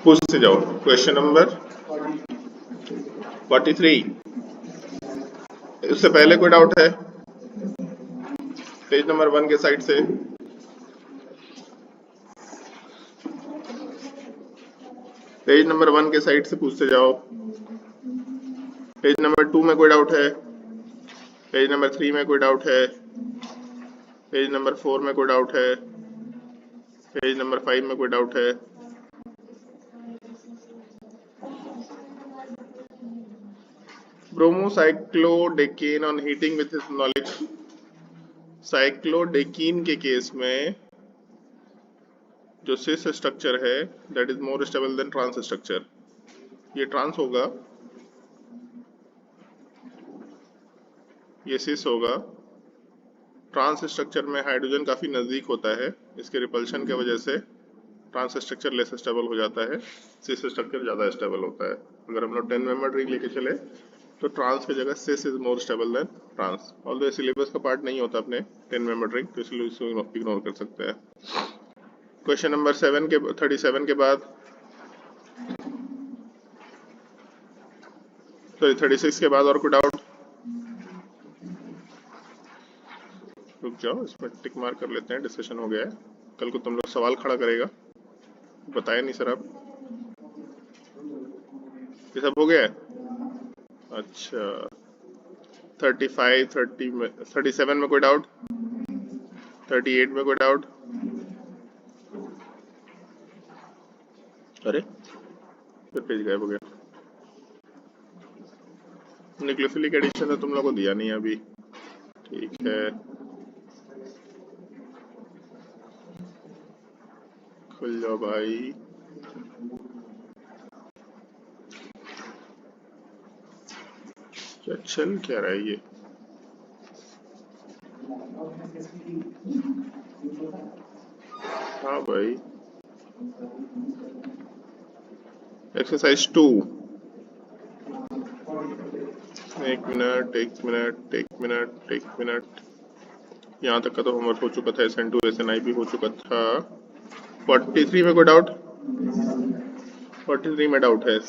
पूछते जाओ। Question number 43। उससे पहले कोई डाउट है पेज नंबर 1 के साइड से? पेज नंबर 1 के साइड से पूछते जाओ। पेज नंबर 2 में कोई डाउट है? पेज नंबर 3 में कोई डाउट है? पेज नंबर 4 में कोई डाउट है? पेज नंबर 5 में कोई डाउट है? Bromocyclodecane on heating with ethanolic. Cyclodecene के केस में जो सिस स्ट्रक्चर है that is more stable than trans structure. ये ट्रांस होगा, ये सिस होगा। ट्रांस स्ट्रक्चर में हाइड्रोजन काफी नजदीक होता है, इसके रिपल्शन के वजह से ट्रांस स्ट्रक्चर लेस स्टेबल हो जाता है, सिस स्ट्रक्चर ज्यादा स्टेबल होता है। अगर हम लोग 10 मेंबर रिंग लेके चले तो ट्रांस की जगह cis is more stable than trans. Although syllabus का पार्ट नहीं होता अपने 10 मेंबर रिंग, तो इसलिए इसको इग्नोर कर सकते हैं। क्वेश्चन नंबर 37 के बाद, सॉरी 36 के बाद और कोई डाउट? रुक जाओ, इसमें टिक मार कर लेते हैं, डिस्कशन हो गया है। कल को तुम लोग सवाल खड़ा करेगा, बताया नहीं सर आप, ये सब हो गया है? अच्छा 35, 30 में, 37 में कोई डाउट? 38 में कोई डाउट? अरे फिर पेज गायब हो गया। न्यूक्लियोफिलिक एडिशन तो तुम लोगों को दिया नहीं अभी, ठीक है। खुल जाओ भाई। क्या चल क्या रहा है ये? हाँ भाई, एक्सरसाइज 2। एक मिनट। यहाँ तक का तो होमवर्क हो चुका था, SN2 SNI भी हो चुका था। 43 में कोई डाउट? 43 में डाउट है।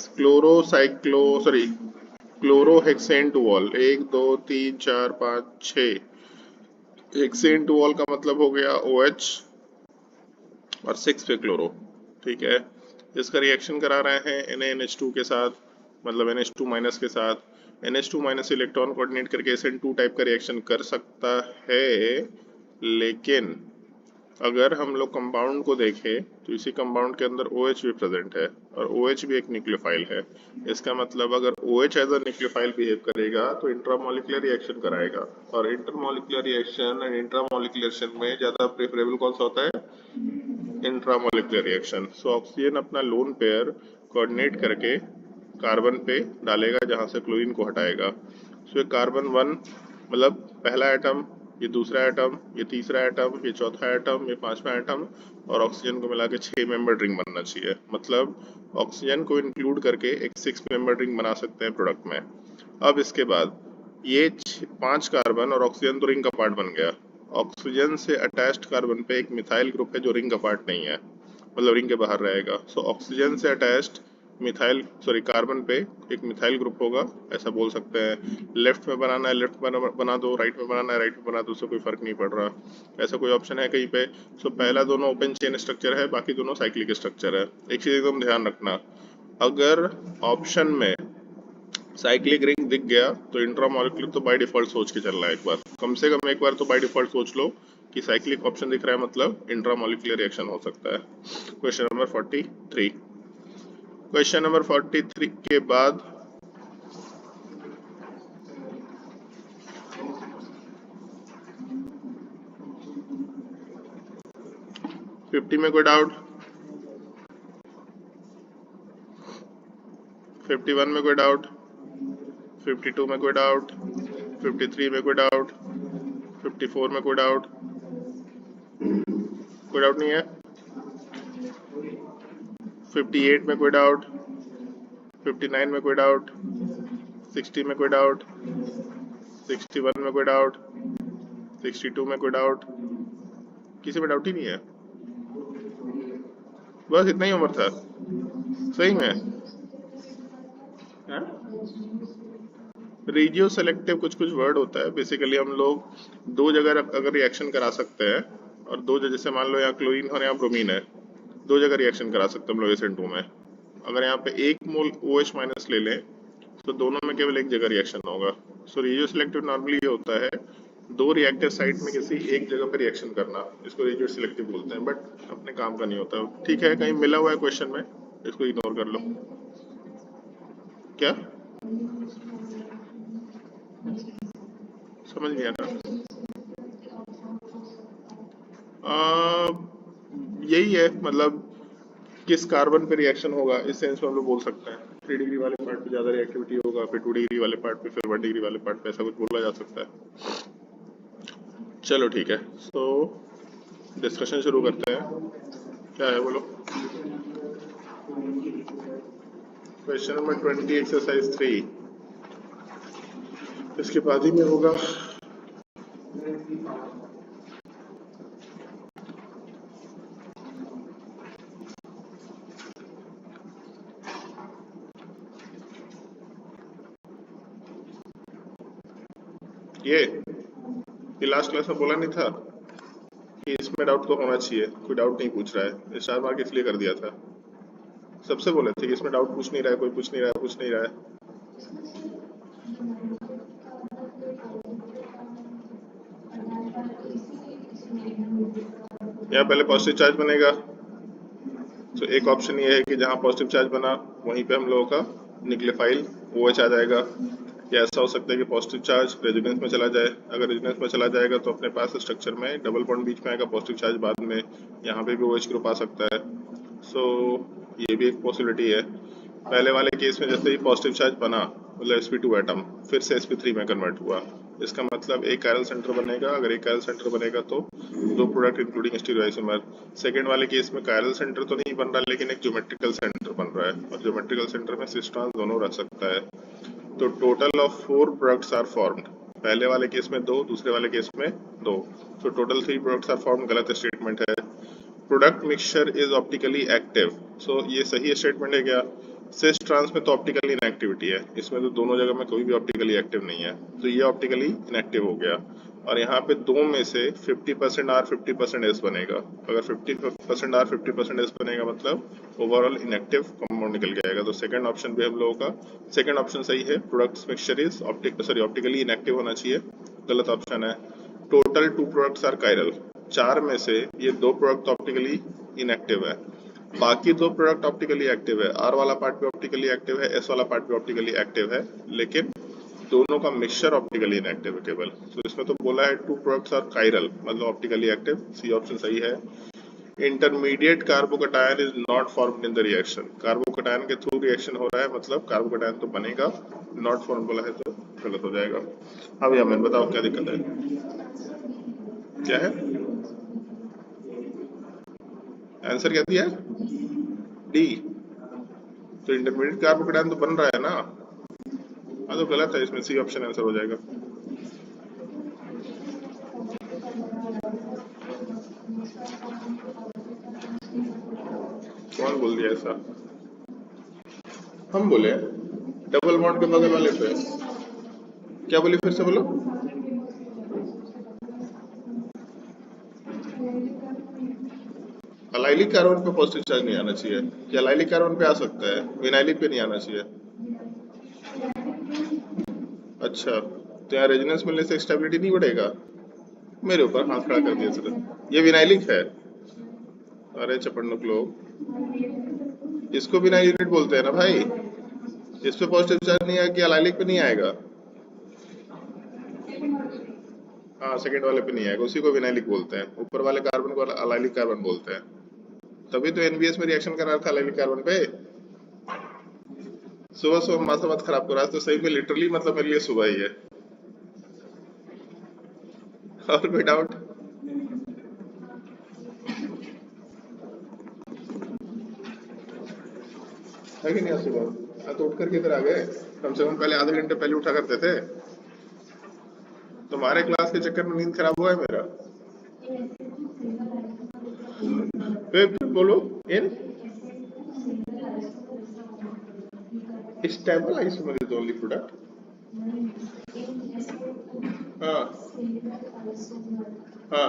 Chlorohexane two ol, 1 2 3 4 5 6। Hexane two ol का मतलब हो गया OH और 6 पे क्लोरो, ठीक है। इसका रिएक्शन करा रहे हैं NaNH2 के साथ, मतलब NH2 माइनस के साथ। NH2 माइनस इलेक्ट्रॉन कोऑर्डिनेट करके SN2 टाइप का रिएक्शन कर सकता है, लेकिन अगर हम लोग कंपाउंड को देखें तो इसी कंपाउंड के अंदर OH भी प्रेजेंट है और OH भी एक न्यूक्लियोफाइल है। इसका मतलब अगर OH as a nucleophile behave करेगा तो इंट्रामोलिकुलर रिएक्शन कराएगा, और intermolecular reaction and intramolecular reaction में ज्यादा प्रेफरेबल कौन सा होता है? Intramolecular reaction. सो ऑक्सीजन अपना लोन पेयर कोऑर्डिनेट करके कार्बन पे डालेगा जहां से क्लोरीन को हटाएगा। सो कार्बन 1 मतलब पहला एटम, ये दूसरा एटम, ये तीसरा एटम, ये चौथा एटम, ये पांचवा एटम, और ऑक्सीजन को मिला के 6 मेंबर रिंग बनना चाहिए। मतलब ऑक्सीजन को इंक्लूड करके एक 6 मेंबर रिंग बना सकते हैं प्रोडक्ट में। अब इसके बाद ये 5 कार्बन और ऑक्सीजन तो रिंग का पार्ट बन गया। ऑक्सीजन से अटैच्ड कार्बन पे एक मिथाइल ग्रुप है जो रिंग का पार्ट नहीं है, मतलब रिंग के बाहर रहेगा। सो ऑक्सीजन से अटैच्ड कार्बन पे एक मिथाइल ग्रुप होगा, ऐसा बोल सकते हैं। लेफ्ट में बनाना है लेफ्ट बना दो, राइट में बनाना है राइट में बना दो, उससे कोई फर्क नहीं पड़ रहा। ऐसा कोई ऑप्शन है कहीं पे? सो पहला दोनों ओपन चेन स्ट्रक्चर है, बाकी दोनों साइक्लिक स्ट्रक्चर है। एक चीज एकदम ध्यान रखना, अगर ऑप्शन में साइक्लिक रिंग दिख गया तो इंट्रामोलिकुलर तो बाय डिफॉल्ट सोच के चलना है। एक बार कम से कम एक बार तो बाय डिफॉल्ट सोच लो कि साइक्लिक ऑप्शन दिख रहा है मतलब इंट्रामोलिकुलर रिएक्शन हो सकता है। Question number 43। क्वेश्चन नंबर 43 के बाद फिफ्टी में कोई डाउट? 51 में कोई डाउट? 52 में कोई डाउट? 53 में कोई डाउट? 54 में कोई डाउट? कोई डाउट नहीं है? 58 में कोई डाउट? 59 में कोई डाउट? 60 में कोई डाउट? 61 में कोई डाउट? 62 में कोई डाउट? किसी में डाउट ही नहीं है? बस इतना ही उम्र था। सही में रेडियो सेलेक्टिव कुछ वर्ड होता है। बेसिकली हम लोग दो जगह अगर रिएक्शन करा सकते हैं और दो जगह, जैसे मान लो यहाँ क्लोरीन और यहाँ ब्रोमीन है, दो जगह रिएक्शन करा सकते हैं हम लोग SN2 में। अगर यहाँ पे 1 मोल OH माइनस ले लें तो दोनों में केवल एक जगह रिएक्शन होगा। सो रेडियो सिलेक्टिव नॉर्मली ये होता है दो रिएक्टिव साइट में किसी एक जगह पर रिएक्शन करना, इसको रेडियो सिलेक्टिव बोलते हैं, बट अपने काम का नहीं होता। ठीक है, कहीं मिला हुआ है क्वेश्चन में, इसको इग्नोर कर लो। क्या समझ नहीं आता? यही है, मतलब किस कार्बन पे रिएक्शन होगा, इस सेंस में हम लोग बोल सकते हैं 3 डिग्री वाले पार्ट पे ज्यादा रिएक्टिविटी होगा, फिर 2 डिग्री वाले पार्ट पे, फिर 1 डिग्री वाले पार्ट पे, ऐसा कुछ बोला जा सकता है। चलो ठीक है, सो डिस्कशन शुरू करते हैं। क्या है बोलो? क्वेश्चन नंबर 20 एक्सरसाइज 3, इसके बाद ही में होगा। ये लास्ट क्लास में बोला नहीं था कि इसमें डाउट तो होना चाहिए, कोई डाउट नहीं पूछ रहा है, स्टार मार्क इसलिए कर दिया था। सबसे बोले थे कि इसमें डाउट पूछ नहीं रहा है, कोई पूछ नहीं रहा है। यहाँ पहले पॉजिटिव चार्ज बनेगा, तो एक ऑप्शन ये है कि जहाँ पॉजिटिव चार्ज बना वहीं पे हम लोगों का न्यूक्लियोफाइल OH आ जाएगा, या ऐसा हो सकता है कि पॉजिटिव चार्ज रेजोनेंस में चला जाए। अगर रेजोनेंस में चला जाएगा तो अपने पास स्ट्रक्चर में डबल बॉन्ड बीच में आएगा, पॉजिटिव चार्ज बाद में, यहाँ पे भी OH ग्रुप आ सकता है। सो ये भी एक पॉसिबिलिटी है। पहले वाले केस में जैसे ही पॉजिटिव चार्ज बना, मतलब sp2 एटम फिर से sp3 में कन्वर्ट हुआ, इसका मतलब एक कायरल सेंटर बनेगा। अगर एक कायरल सेंटर बनेगा तो दो प्रोडक्ट इंक्लूडिंग स्टीरियोआइसोमर। सेकेंड वाले केस में कायरल सेंटर तो नहीं बन रहा, लेकिन एक ज्योमेट्रिकल सेंटर बन रहा है, और ज्योमेट्रिकल सेंटर में सिस ट्रांस दोनों रह सकता है। तो total of 4 products are formed. पहले वाले केस में 2, दूसरे वाले केस में 2, तो टोटल 3 प्रोडक्ट्स आर फॉर्म्ड। गलत स्टेटमेंट है। Product mixture is optically active, so ये सही स्टेटमेंट है क्या? सिस ट्रांस में तो ऑप्टिकली इनएक्टिविटी है, इसमें तो दोनों जगह में कोई भी ऑप्टिकली एक्टिव नहीं है, तो ये ऑप्टिकली इनएक्टिव हो गया। और यहाँ पे दो में से 50% R 50% S बनेगा। अगर 50% R 50% S बनेगा मतलब ओवरऑल इनएक्टिव कंपाउंड निकल के आएगा। तो सेकंड ऑप्शन भी हम लोगों का सेकंड ऑप्शन सही है, products mixture is optically inactive होना चाहिए, गलत ऑप्शन है। टोटल 2 प्रोडक्ट्स आर कायरल, 4 में से ये 2 प्रोडक्ट ऑप्टिकली इनएक्टिव है, बाकी 2 प्रोडक्ट ऑप्टिकली एक्टिव है। R वाला पार्ट भी ऑप्टिकली एक्टिव है, S वाला पार्ट भी ऑप्टिकली एक्टिव है, लेकिन दोनों का मिक्सचर ऑप्टिकली इनएक्टिव है केवल। तो इसमें तो बोला है 2 प्रोडक्ट्स आर कायरल, मतलब ऑप्टिकली एक्टिव, सी ऑप्शन सही है। Intermediate carbocation is not formed in the reaction, carbocation के थ्रू रिएक्शन हो रहा है, मतलब कार्बोकटायन तो बनेगा, नॉट फॉर्म बोला है तो गलत हो जाएगा। अब यार मैंने बताओ क्या दिक्कत है, क्या है आंसर? क्या दिया? डी। तो इंटरमीडिएट कार्बोकटायन तो बन रहा है ना, हाँ तो गलत है, इसमें सी ऑप्शन आंसर हो जाएगा। कौन बोल दिया ऐसा? हम बोले डबल बॉन्ड के बगल वाले पे। क्या बोली, फिर से बोलो। अलाइलिक कार्बन पे पॉजिटिव चार्ज नहीं आना चाहिए, क्या अलाइलिक कार्बन पे आ सकता है, विनाइलिक पे नहीं आना चाहिए। अच्छा, तो यहाँ रेजोनेंस मिलने से स्टेबिलिटी नहीं बढ़ेगा? मेरे ऊपर हाथ खड़ा कर दिया सर, ये विनाइलिक है। अरे चपड़नुक लोग, इसको विनाइल यूनिट बोलते हैं ना भाई। इस पे पॉजिटिव चार्ज नहीं आएगा, अलाइलिक पे नहीं आएगा। हाँ, सेकंड वाले पे नहीं आएगा, उसी को विनाइलिक बोलते हैं। ऊपर वाले कार्बन को अलाइलिक कार्बन बोलते हैं। तभी तो एनबीएस में रिएक्शन कर रहा था अलाइलिक कार्बन पे। सुबह सुबह माथा मत खराब करो, आज तो सही में लिटरली मतलब मेरे लिए सुबह ही है। और कोई डाउट? है कि नहीं? आज सुबह हाँ, तो उठ करके इधर आ गए, कम से कम पहले आधे घंटे पहले उठा करते थे। तुम्हारे क्लास के चक्कर में नींद खराब हुआ है मेरा। फिर बोलो in stable isomer is the only product. हाँ हाँ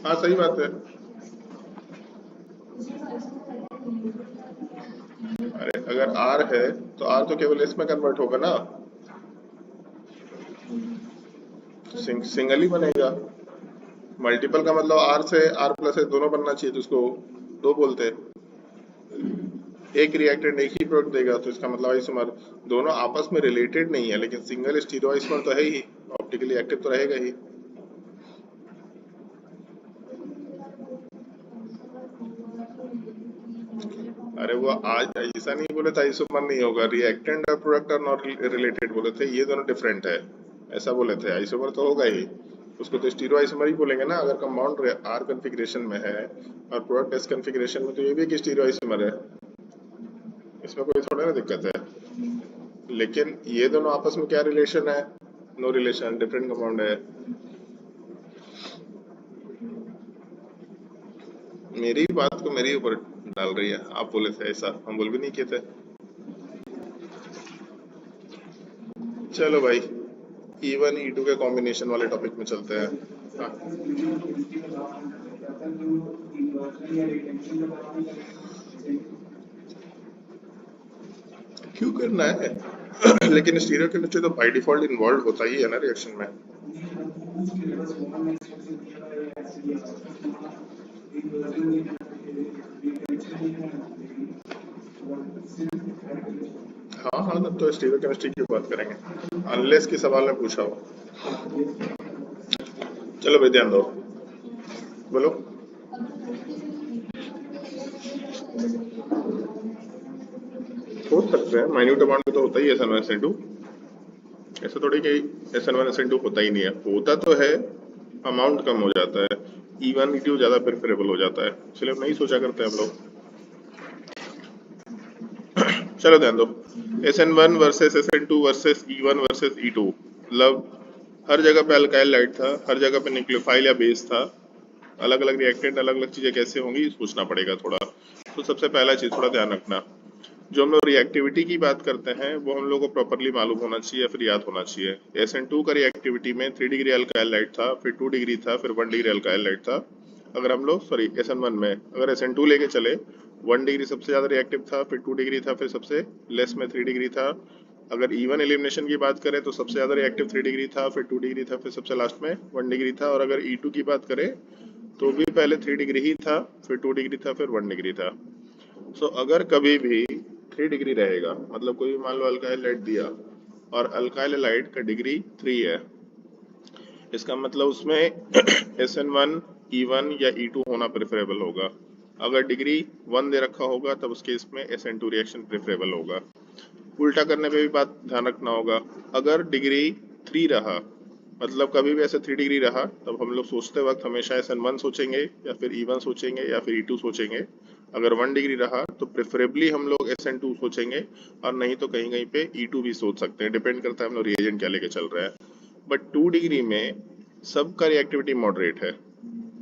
हाँ, सही बात है। अरे अगर आर है तो आर तो केवल एस में कन्वर्ट होगा ना, सिंगल ही बनेगा। मल्टीपल का मतलब आर से आर प्लस है दोनों बनना चाहिए, तो उसको दो बोलते हैं। एक रिएक्टेंट एक ही प्रोडक्ट देगा, तो इसका मतलब आइसोमर दोनों आपस में रिलेटेड नहीं है, लेकिन सिंगल स्टीरियो आइसोमर तो है ही, ऑप्टिकली एक्टिव तो रहेगा ही। अरे वो आज ऐसा नहीं बोले थे आइसोमर नहीं होगा, रिएक्टेंट और प्रोडक्ट आर नॉट रिलेटेड बोले थे, ये दोनों डिफरेंट है ऐसा बोले थे। आइसोमर तो होगा ही, उसको तो स्टीरियो आइसोमर ही बोलेंगे ना। अगर कंपाउंड आर कॉन्फ़िगरेशन में है और प्रोडक्ट एस कॉन्फ़िगरेशन में, तो ये भी एक स्टीरियो आइसोमर है, इसमें कोई थोड़ा ना दिक्कत है। लेकिन ये दोनों आपस में क्या रिलेशन है? नो रिलेशन, डिफरेंट कंपाउंड है। मेरी बात को मेरे ऊपर डाल रही है, आप बोले थे ऐसा, हम बोल भी नहीं किए थे। चलो भाई, E1 E2 के कॉम्बिनेशन वाले टॉपिक में चलते हैं। हाँ। क्यों करना है? लेकिन स्टीरियो केमिस्ट्री तो बाय डिफॉल्ट इन्वॉल्व होता ही है ना रिएक्शन में। हाँ हाँ, तब तो स्टीरियो केमिस्ट्री की बात करेंगे, अनलेस की सवाल में पूछा हो। चलो भाई ध्यान दो, बोलो। हो सकते हैं, माइन्यूट अमाउंट में तो होता ही है SN1 SN2, ऐसा थोड़ी कि SN1 SN2 होता ही नहीं है, होता तो है, अमाउंट कम हो जाता है। E1 E2 ज्यादा प्रेफरेबल हो जाता है, इसलिए हम नहीं सोचा करते हम लोग। चलो ध्यान दो, SN1 versus SN2 versus E1 versus E2, मतलब हर जगह पे अल्काइल लाइट था, हर जगह पे न्यूक्लियोफाइल या बेस था, अलग अलग रिएक्टेंट अलग अलग चीजें कैसे होंगी सोचना पड़ेगा थोड़ा। तो सबसे पहला चीज थोड़ा ध्यान रखना, जो हम लोग रिएक्टिविटी की बात करते हैं वो हम लोग को प्रॉपरली मालूम होना चाहिए, फिर याद होना चाहिए। SN2 का रिएक्टिविटी में 3 डिग्री अल्काइल लाइट था, फिर 2 डिग्री था, फिर 1 डिग्री अल्काइल लाइट था। अगर हम लोग सॉरी SN1 में अगर SN2 लेके चले, 1 डिग्री सबसे ज्यादा रिएक्टिव था, फिर 2 डिग्री था, फिर सबसे लेस में 3 डिग्री था। अगर E1 एलिमिनेशन की बात करें तो सबसे ज्यादा रिएक्टिव 3 डिग्री था, फिर 2 डिग्री था, फिर सबसे लास्ट में 1 डिग्री था। और अगर E2 की बात करें तो भी पहले 3 डिग्री ही था, फिर 2 डिग्री था, फिर 1 डिग्री था। सो अगर कभी भी 3 डिग्री रहेगा, मतलब कोई भी मान लो अल्काइल लाइट दिया और अल्काइल लाइट का डिग्री 3 है, इसका मतलब उसमें SN1 E1 या E2 होना प्रेफरेबल होगा। अगर डिग्री 1 दे रखा होगा तब उस केस में SN2 रिएक्शन प्रेफरेबल होगा। उल्टा करने पे भी बात ध्यान रखना होगा, अगर डिग्री 3 रहा, मतलब कभी भी ऐसे 3 डिग्री रहा, तब हम लोग सोचते वक्त हमेशा SN1 सोचेंगे या फिर E1 सोचेंगे या फिर E2 सोचेंगे। अगर 1 डिग्री रहा तो प्रेफरेबली हम लोग SN2 सोचेंगे, और नहीं तो कहीं कहीं पे E2 भी सोच सकते हैं, डिपेंड करता है हम लोग रिएजेंट क्या लेके चल रहे हैं। बट 2 डिग्री में सबका रिएक्टिविटी मॉडरेट है।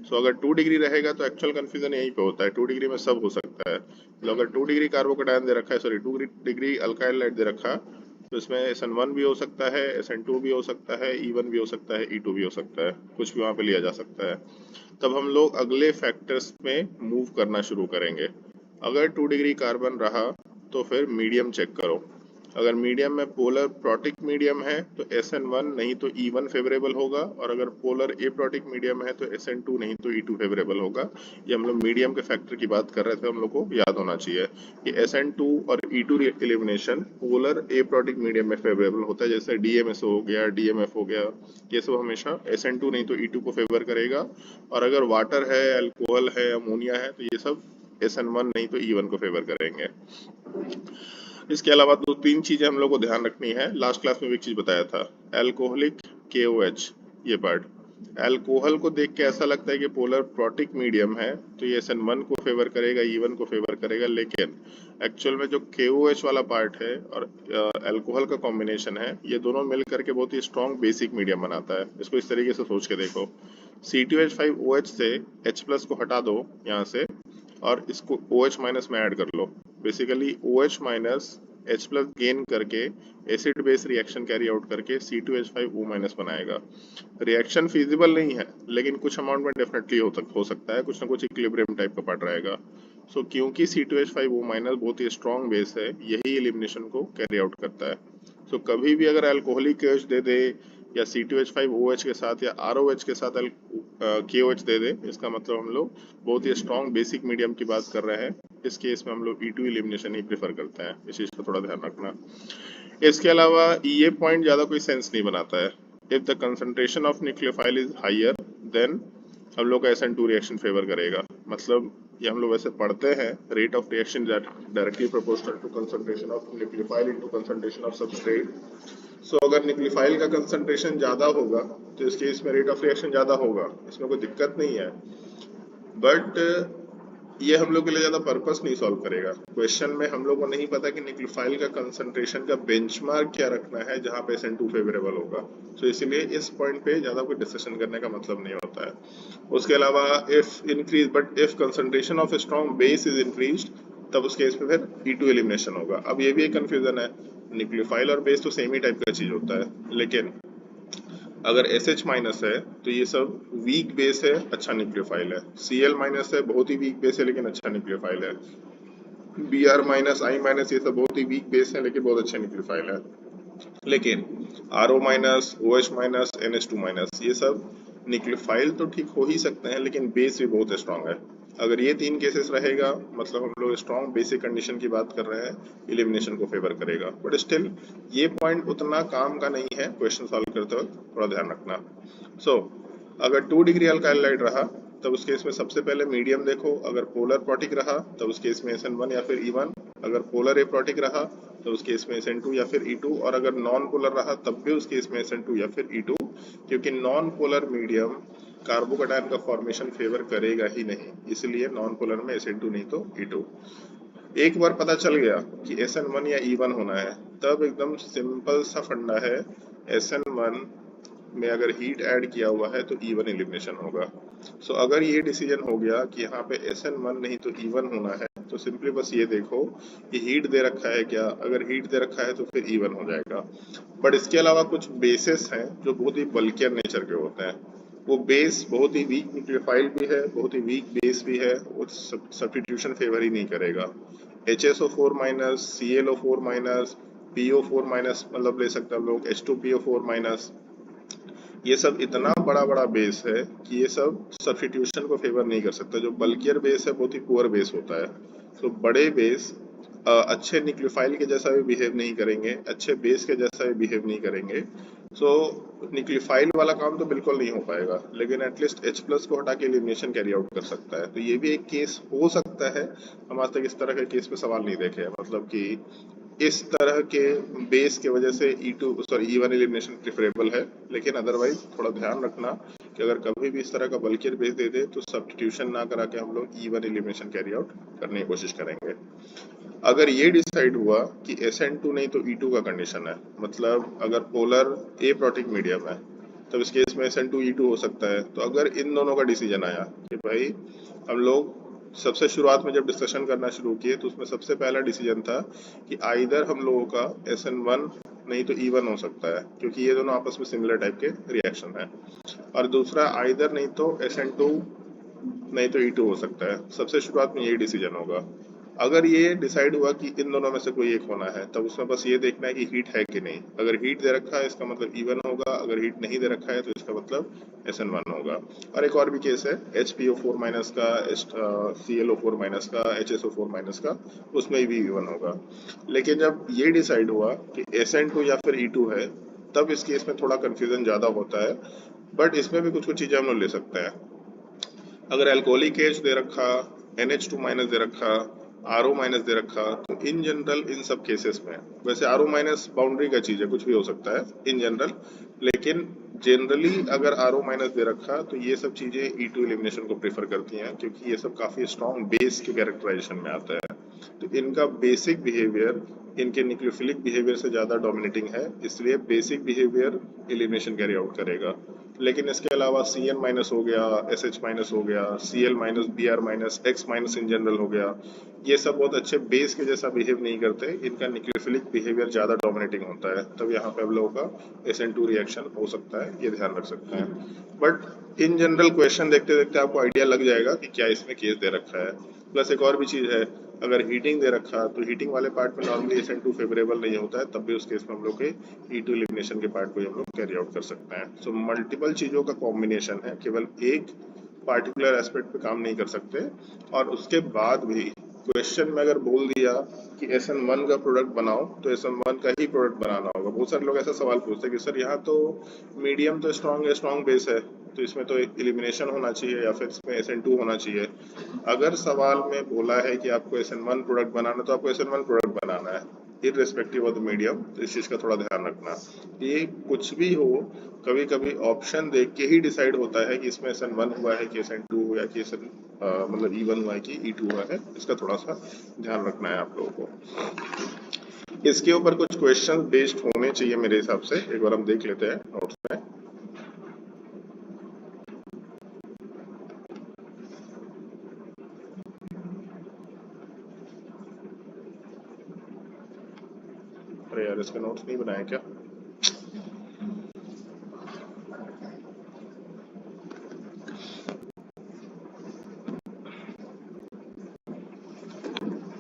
सो अगर 2 डिग्री रहेगा तो एक्चुअल कंफ्यूजन यहीं पे होता है, 2 डिग्री में सब हो सकता है। तो अगर 2 डिग्री कार्बोकेटायन दे रखा है, सॉरी 2 डिग्री अल्काइल लाइट दे रखा, तो इसमें SN1 भी हो सकता है, SN2 भी हो सकता है, E1 भी हो सकता है, E2 भी हो सकता है, कुछ भी वहाँ पे लिया जा सकता है। तब हम लोग अगले फैक्टर्स में मूव करना शुरू करेंगे। अगर 2 डिग्री कार्बन रहा तो फिर मीडियम चेक करो। अगर मीडियम में पोलर प्रोटिक मीडियम है तो SN1 नहीं तो E1 फेवरेबल होगा, और अगर पोलर एप्रोटिक मीडियम है तो SN2 नहीं तो E2 फेवरेबल होगा। ये हम लोग मीडियम के फैक्टर की बात कर रहे थे, हम लोग को याद होना चाहिए कि SN2 और E2 elimination polar aprotic medium में फेवरेबल होता है, जैसे DMSO हो गया, DMF हो गया, ये सब हमेशा SN2 नहीं तो E2 को फेवर करेगा। और अगर वाटर है, अल्कोहल है, अमोनिया है, तो ये सब SN1 नहीं तो E1 को फेवर करेंगे। इसके अलावा दो तीन चीजें हम लोग को ध्यान रखनी है, लास्ट क्लास में भी एक चीज बताया था, अल्कोहलिक KOH, ये पार्ट। अल्कोहल को देख के ऐसा लगता है कि पोलर प्रोटिक मीडियम है तो ये SN1 को फेवर करेगा, E1 को फेवर करेगा, लेकिन एक्चुअल में जो KOH वाला पार्ट है और अल्कोहल का कॉम्बिनेशन है, ये दोनों मिल करके बहुत ही स्ट्रॉन्ग बेसिक मीडियम बनाता है। इसको इस तरीके से सोच के देखो, C2H5OH से H+ को हटा दो यहाँ से और इसको OH- में ऐड कर लो। Basically OH- H plus gain करके acid base reaction carry out करके C2H5O माइनस बनाएगा। रिएक्शन फिजिबल नहीं है लेकिन कुछ अमाउंट में डेफिनेटली हो सकता है, कुछ ना कुछ इक्विलिब्रियम टाइप का पार्ट रहेगा। सो क्योंकि C2H5O माइनस बहुत ही स्ट्रॉन्ग बेस है, यही एलिमिनेशन को कैरी आउट करता है। सो कभी भी अगर अल्कोहलिक KOH दे दे या C2H5OH के साथ या ROH के साथ KOH दे दे, इसका मतलब हम लोग बहुत ही स्ट्रॉन्ग बेसिक मीडियम की बात कर रहे हैं। इस केस में हम लोग E2 एलिमिनेशन ही प्रेफर करते हैं, इस चीज का थोड़ा ध्यान रखना। इसके अलावा ये पॉइंट ज्यादा कोई सेंस नहीं बनाता है। If the concentration of nucleophile is higher then हम लोग का SN2 रिएक्शन फेवर करेगा। मतलब ये हम लोग वैसे पढ़ते हैं, rate of reaction directly proportional to concentration of nucleophile into concentration of substrate. So अगर न्यूक्लियोफाइल का कंसंट्रेशन ज्यादा होगा तो इस केस में रेट ऑफ रिएक्शन ज्यादा होगा, इसमें कोई दिक्कत नहीं है। बट ये हम लोग के लिए ज्यादा पर्पस नहीं सॉल्व करेगा। क्वेश्चन में हम लोग को नहीं पता कि न्यूक्लियोफाइल का कंसंट्रेशन का बेंचमार्क क्या रखना है जहां पे SN2 फेवरेबल होगा। तो इसीलिए इस पॉइंट पे ज्यादा कोई डिस्कशन करने का मतलब नहीं होता है। उसके अलावा if concentration of strong base is increased, तब उस केस में फिर E2 एलिमिनेशन होगा। अब ये भी एक कंफ्यूजन है, न्यूक्लियोफाइल और बेस तो सेम ही टाइप का चीज होता है, लेकिन अगर SH माइनस है तो ये सब वीक बेस है, अच्छा न्यूक्लियोफाइल है। Cl माइनस है, बहुत ही वीक बेस है लेकिन अच्छा न्यूक्लियोफाइल है। Br माइनस, I माइनस, ये सब बहुत ही वीक बेस है लेकिन बहुत अच्छे न्यूक्लियोफाइल है। लेकिन RO minus, OH minus, NH2 minus, ये सब न्यूक्लियोफाइल तो ठीक हो ही सकते हैं लेकिन बेस भी बहुत स्ट्रांग है। अगर ये तीन केसेस रहेगा मतलब हम लोग स्ट्रॉन्ग बेसिक कंडीशन की बात कर रहे हैं, एलिमिनेशन को फेवर करेगा। बट स्टिल ये पॉइंट उतना काम का नहीं है, क्वेश्चन सॉल्व करते वक्त थोड़ा ध्यान रखना। सो अगर 2 डिग्री अल्काइल हाइड्राइड रहा तब उस केस में सबसे पहले मीडियम देखो, अगर पोलर प्रोटिक रहा तब उस केस में SN1 या फिर E1, अगर पोलर एप्रोटिक रहा तो उस केस में SN2 या फिर E2, और अगर नॉन पोलर रहा तब भी उस केस में SN2 या फिर E2, क्योंकि नॉन पोलर मीडियम कार्बोकैटायन का फॉर्मेशन फेवर करेगा ही नहीं, इसलिए नॉन पोलर में SN2 नहीं तो E2। एक बार पता चल गया कि SN1 या E1 होना है, तब एकदम सिंपल सा फंडा है, SN1 में अगर हीट ऐड किया हुआ है तो E1 एलिमिनेशन होगा। सो अगर ये डिसीजन हो गया कि यहाँ पे SN1 नहीं तो E1 होना है, तो सिंपली बस ये देखो कि हीट दे रखा है क्या, अगर हीट दे रखा है तो फिर E1 हो जाएगा। बट इसके अलावा कुछ बेसिस हैं जो बहुत ही बल्कियर नेचर के होते हैं, वो बेस बहुत ही वीक न्यूक्लियोफाइल भी है, बहुत ही वीक बेस भी है, वो सब्स्टिट्यूशन फेवर ही नहीं करेगा। HSO4 minus, ClO4 minus, PO4 minus मतलब ले सकते हैं हम लोग H2PO4 माइनस, ये सब इतना बड़ा बड़ा बेस है कि ये सब सब्स्टिट्यूशन को फेवर नहीं कर सकता। जो बल्कियर बेस है बहुत ही पुअर बेस होता है। तो बड़े बेस अच्छे न्यूक्लियोफाइल के जैसा भी बिहेव नहीं करेंगे, अच्छे बेस के जैसा भी बिहेव नहीं करेंगे। सो न्यूक्लियोफाइल वाला काम तो बिल्कुल नहीं हो पाएगा, लेकिन एटलीस्ट H प्लस को हटा के एलिमिनेशन कैरी आउट कर सकता है। तो ये भी एक केस हो सकता है। हम आज तक इस तरह के केस पे सवाल नहीं देखे हैं, मतलब कि इस तरह के बेस की वजह से E1 एलिमिनेशन प्रेफरेबल है। लेकिन अदरवाइज थोड़ा ध्यान रखना कि अगर कभी भी इस तरह का बल्कियर बेस दे दे तो सब्स्टिट्यूशन ना करा के हम लोग E1 एलिमिनेशन कैरी आउट करने की कोशिश करेंगे। अगर ये डिसाइड हुआ कि SN2 नहीं तो E2 का कंडीशन है, मतलब अगर पोलर एप्रोटिक मीडियम है तब इस केस में SN2 E2 हो सकता है। तो अगर इन दोनों का डिसीजन आया कि भाई हम लोग सबसे शुरुआत में जब डिस्कशन करना शुरू किए तो उसमें सबसे पहला डिसीजन था कि आइदर हम लोगों का SN1 नहीं तो E1 हो सकता है, क्योंकि ये दोनों आपस में सिमिलर टाइप के रिएक्शन है, और दूसरा आइदर नहीं तो SN2 नहीं तो E2 हो सकता है। सबसे शुरुआत में यही डिसीजन होगा। अगर ये डिसाइड हुआ कि इन दोनों में से कोई एक होना है तब उसमें बस ये देखना है कि हीट है कि नहीं। अगर हीट दे रखा है इसका मतलब E1 होगा, अगर हीट नहीं दे रखा है तो इसका मतलब SN1 होगा। और एक और भी केस है HPO4 माइनस का, ClO4 माइनस का, HSO4 माइनस का, उसमें भी E1 होगा। लेकिन जब ये डिसाइड हुआ कि SN2 या फिर E2 है तब इस केस में थोड़ा कंफ्यूजन ज्यादा होता है। बट इसमें भी कुछ कुछ चीजें हम लोग ले सकते हैं। अगर अल्कोहलिक एच दे रखा, NH2 माइनस दे रखा, RO माइनस दे रखा, तो इन जनरल इन सब केसेस में, वैसे RO माइनस बाउंड्री का चीज है, कुछ भी हो सकता है इन जनरल, लेकिन जनरली अगर RO माइनस दे रखा तो ये सब चीजें E2 एलिमिनेशन को प्रेफर करती हैं, क्योंकि ये सब काफी स्ट्रॉन्ग बेस के कैरेक्टराइजेशन में आता है। तो इनका बेसिक बिहेवियर इनके न्यूक्लियोफिलिक बिहेवियर से ज्यादा डोमिनेटिंग है, इसलिए basic behaviour elimination carry out करेगा। लेकिन इसके अलावा Cn माइनस हो गया, SH माइनस हो गया, Cl minus, Br minus, X minus in general हो गया, ये सब बहुत अच्छे बेस के जैसा बिहेव नहीं करते, इनका न्यूक्लियोफिलिक बिहेवियर ज़्यादा डोमिनेटिंग होता है, तब यहाँ पे हम लोगों का SN2 रिएक्शन हो सकता है, ये ध्यान रख सकते हैं। बट इन जनरल क्वेश्चन देखते देखते आपको आइडिया लग जाएगा कि क्या इसमें केस दे रखा है। प्लस एक और भी चीज़ है, अगर हीटिंग दे रखा तो हीटिंग वाले पार्ट में नॉर्मली SN2 फेवरेबल नहीं होता है, तब भी उस केस में हम लोग के E2 एलिमिनेशन के पार्ट को हम लोग कैरी आउट कर सकते हैं। सो मल्टीपल चीज़ों का कॉम्बिनेशन है, केवल एक पार्टिकुलर एस्पेक्ट पे काम नहीं कर सकते। और उसके बाद भी क्वेश्चन में अगर बोल दिया कि SN1 का प्रोडक्ट बनाओ तो SN1 का ही प्रोडक्ट बनाना होगा। बहुत सारे लोग ऐसा सवाल पूछते हैं कि सर यहाँ तो मीडियम तो स्ट्रॉन्ग है, स्ट्रॉन्ग बेस है, तो इसमें तो एलिमिनेशन होना चाहिए या फिर इसमें SN2 होना चाहिए। अगर सवाल में बोला है कि आपको SN1 प्रोडक्ट बनाना, तो आपको SN1 प्रोडक्ट बनाना है इररिस्पेक्टिव ऑफ द मीडियम। तो इस चीज़ का थोड़ा ध्यान रखना। ये कुछ भी हो, कभी कभी ऑप्शन देख के ही डिसाइड होता है कि इसमें SN1 हुआ है कि SN2 हुआ है कि मतलब E1 हुआ है कि E2 हुआ है। इसका थोड़ा सा ध्यान रखना है आप लोगों को। इसके ऊपर कुछ क्वेश्चन बेस्ड होने चाहिए मेरे हिसाब से, एक बार हम देख लेते हैं नोट्स में। अरे यार, इसके नोट्स नहीं बनाए क्या?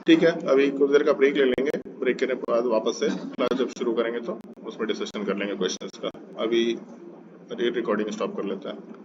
ठीक है, अभी कुछ देर का ब्रेक ले लेंगे। ब्रेक के बाद वापस से क्लास जब शुरू करेंगे तो उसमें डिस्कशन कर लेंगे क्वेश्चंस का। अभी रिकॉर्डिंग स्टॉप कर लेते हैं।